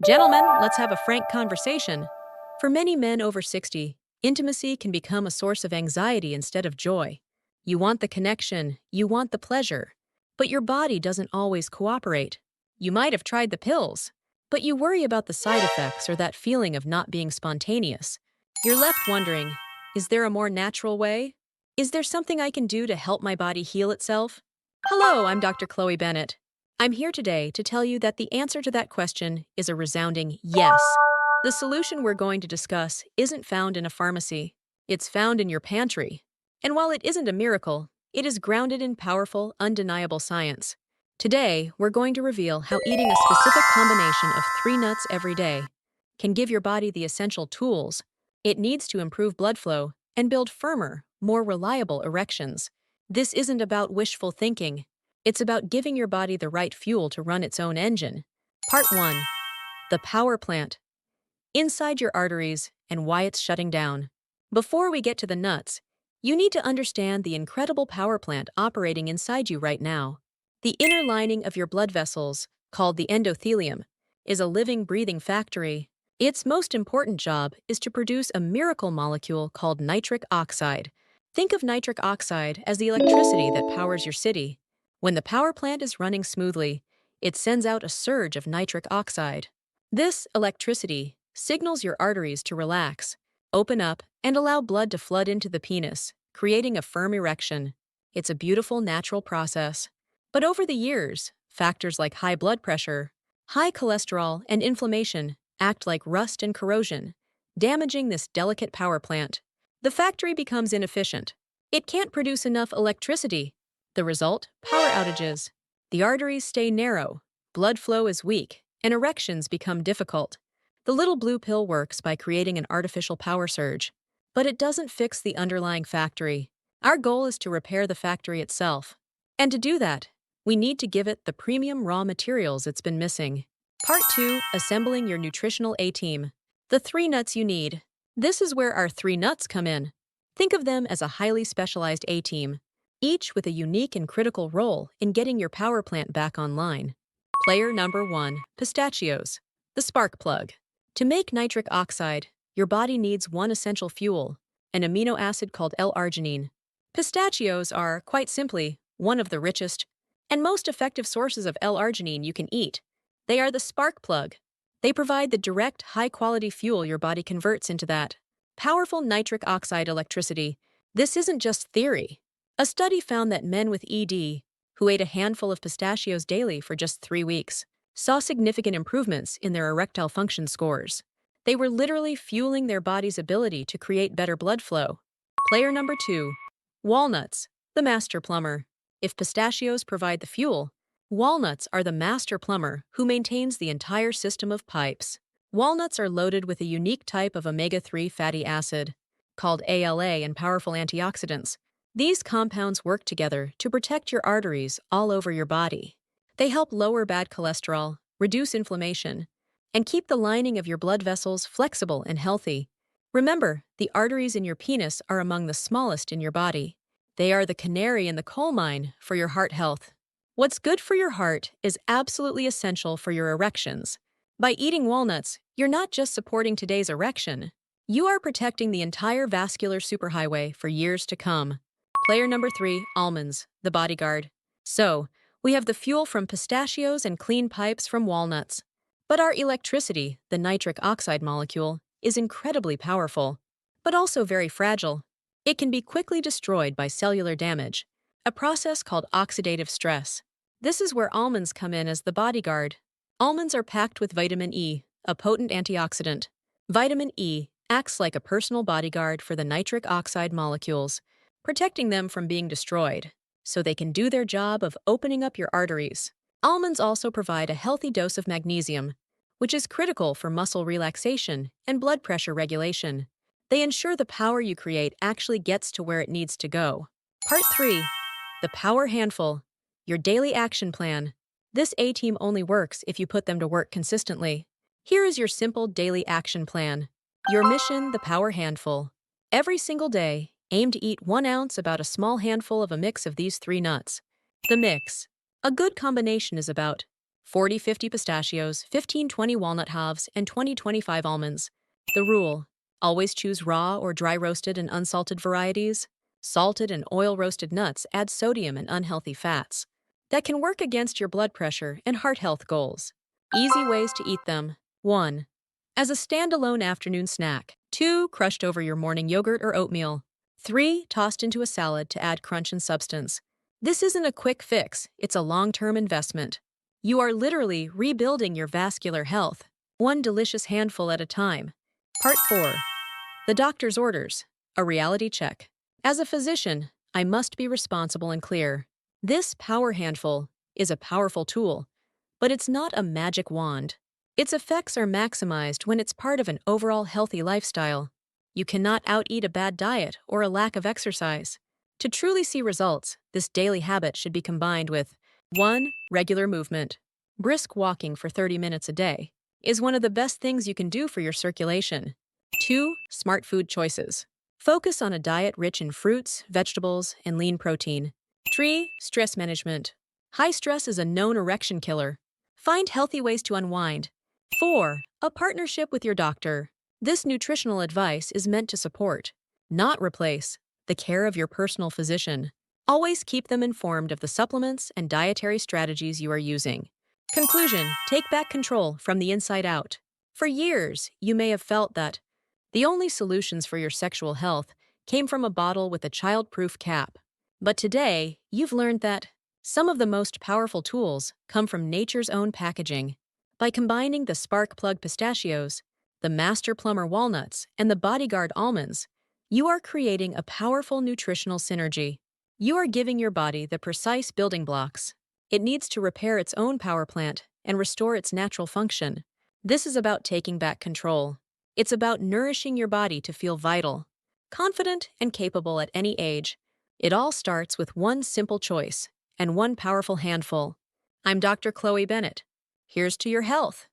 Gentlemen, let's have a frank conversation. For many men over 60, intimacy can become a source of anxiety instead of joy. You want the connection, you want the pleasure, but your body doesn't always cooperate. You might have tried the pills, but you worry about the side effects or that feeling of not being spontaneous. You're left wondering, is there a more natural way? Is there something I can do to help my body heal itself? Hello, I'm Dr. Chloe Bennett. I'm here today to tell you that the answer to that question is a resounding yes. The solution we're going to discuss isn't found in a pharmacy. It's found in your pantry. And while it isn't a miracle, it is grounded in powerful, undeniable science. Today, we're going to reveal how eating a specific combination of 3 nuts every day can give your body the essential tools it needs to improve blood flow and build firmer, more reliable erections. This isn't about wishful thinking. It's about giving your body the right fuel to run its own engine. Part 1. The power plant. Inside your arteries and why it's shutting down. Before we get to the nuts, you need to understand the incredible power plant operating inside you right now. The inner lining of your blood vessels, called the endothelium, is a living, breathing factory. Its most important job is to produce a miracle molecule called nitric oxide. Think of nitric oxide as the electricity that powers your city. When the power plant is running smoothly, it sends out a surge of nitric oxide. This electricity signals your arteries to relax, open up, and allow blood to flood into the penis, creating a firm erection. It's a beautiful, natural process. But over the years, factors like high blood pressure, high cholesterol, and inflammation act like rust and corrosion, damaging this delicate power plant. The factory becomes inefficient. It can't produce enough electricity. The result? Power outages. The arteries stay narrow, blood flow is weak, and erections become difficult. The little blue pill works by creating an artificial power surge, but it doesn't fix the underlying factory. Our goal is to repair the factory itself. And to do that, we need to give it the premium raw materials it's been missing. Part 2. Assembling your nutritional A-team. The 3 nuts you need. This is where our 3 nuts come in. Think of them as a highly specialized A-team, each with a unique and critical role in getting your power plant back online. Player number 1. Pistachios. The spark plug. To make nitric oxide, your body needs one essential fuel, an amino acid called L-arginine. Pistachios are, quite simply, one of the richest and most effective sources of L-arginine you can eat. They are the spark plug. They provide the direct, high-quality fuel your body converts into that powerful nitric oxide electricity. This isn't just theory. A study found that men with ED, who ate a handful of pistachios daily for just 3 weeks, saw significant improvements in their erectile function scores. They were literally fueling their body's ability to create better blood flow. Player number 2. Walnuts, the master plumber. If pistachios provide the fuel, walnuts are the master plumber who maintains the entire system of pipes. Walnuts are loaded with a unique type of omega-3 fatty acid, called ALA, and powerful antioxidants. These compounds work together to protect your arteries all over your body. They help lower bad cholesterol, reduce inflammation, and keep the lining of your blood vessels flexible and healthy. Remember, the arteries in your penis are among the smallest in your body. They are the canary in the coal mine for your heart health. What's good for your heart is absolutely essential for your erections. By eating walnuts, you're not just supporting today's erection, you are protecting the entire vascular superhighway for years to come. Player number 3. Almonds, the bodyguard. So, we have the fuel from pistachios and clean pipes from walnuts. But our electricity, the nitric oxide molecule, is incredibly powerful, but also very fragile. It can be quickly destroyed by cellular damage, a process called oxidative stress. This is where almonds come in as the bodyguard. Almonds are packed with vitamin E, a potent antioxidant. Vitamin E acts like a personal bodyguard for the nitric oxide molecules, protecting them from being destroyed, so they can do their job of opening up your arteries. Almonds also provide a healthy dose of magnesium, which is critical for muscle relaxation and blood pressure regulation. They ensure the power you create actually gets to where it needs to go. Part 3. The power handful. Your daily action plan. This A-team only works if you put them to work consistently. Here is your simple daily action plan. Your mission, the power handful. Every single day, aim to eat 1 ounce, about a small handful of a mix of these 3 nuts. The mix. A good combination is about 40-50 pistachios, 15-20 walnut halves, and 20-25 almonds. The rule: always choose raw or dry roasted and unsalted varieties. Salted and oil roasted nuts add sodium and unhealthy fats that can work against your blood pressure and heart health goals. Easy ways to eat them: 1. As a standalone afternoon snack. 2. Crushed over your morning yogurt or oatmeal. 3. Tossed into a salad to add crunch and substance. This isn't a quick fix, it's a long-term investment. You are literally rebuilding your vascular health, one delicious handful at a time. Part 4. The doctor's orders. A reality check. As a physician, I must be responsible and clear. This power handful is a powerful tool, but it's not a magic wand. Its effects are maximized when it's part of an overall healthy lifestyle. You cannot out-eat a bad diet or a lack of exercise. To truly see results, this daily habit should be combined with 1. Regular movement. Brisk walking for 30 minutes a day is one of the best things you can do for your circulation. 2. Smart food choices. Focus on a diet rich in fruits, vegetables, and lean protein. 3. Stress management. High stress is a known erection killer. Find healthy ways to unwind. 4. A partnership with your doctor. This nutritional advice is meant to support, not replace, the care of your personal physician. Always keep them informed of the supplements and dietary strategies you are using. Conclusion: take back control from the inside out. For years, you may have felt that the only solutions for your sexual health came from a bottle with a child-proof cap. But today, you've learned that some of the most powerful tools come from nature's own packaging. By combining the Spark Plug pistachios, the Master Plumber walnuts, and the Bodyguard almonds, you are creating a powerful nutritional synergy. You are giving your body the precise building blocks it needs to repair its own power plant and restore its natural function. This is about taking back control. It's about nourishing your body to feel vital, confident, and capable at any age. It all starts with one simple choice and one powerful handful. I'm Dr. Chloe Bennett. Here's to your health.